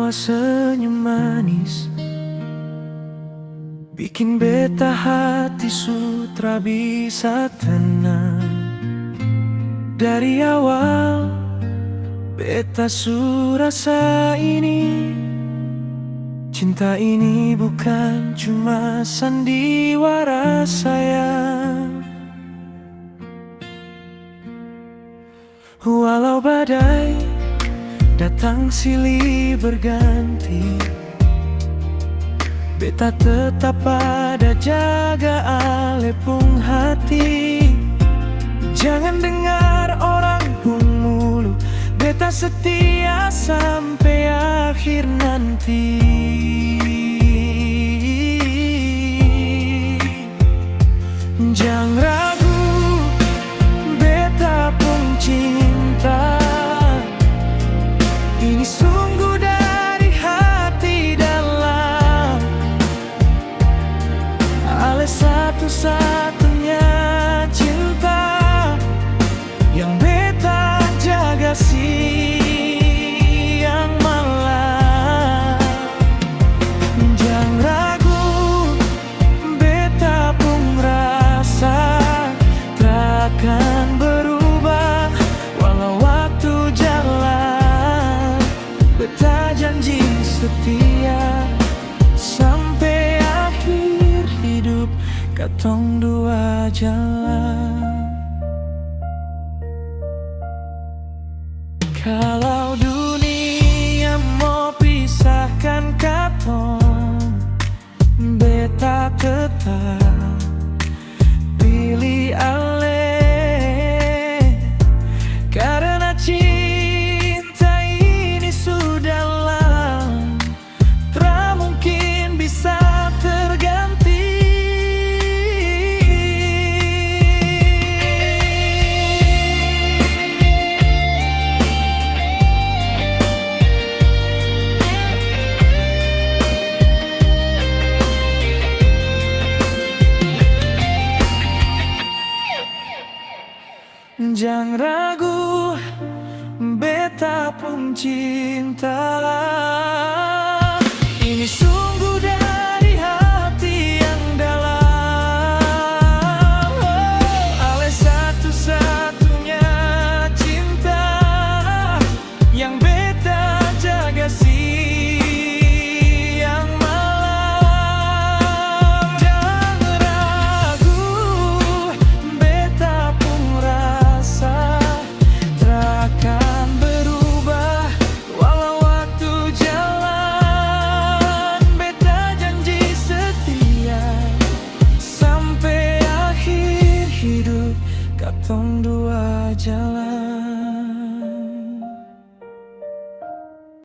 Tawa senyum manis bikin beta hati sutra bisa tenang. Dari awal beta su rasa ini, cinta ini bukan cuma sandiwara sayang. Walau badai datang silih berganti, beta tetap ada jaga alepung hati. Jangan dengar orang pun mulu, beta setia sampai akhir nanti. Jangan ragu, beta pun cinta. Ini sungguh dari hati dalam, ale satu-satunya cinta yang beta jaga siang malam. Jangan ragu, beta pun rasa takkan berubah walau waktu jalan. Beta janji setia sampai akhir hidup, katong dua jalan. Kalau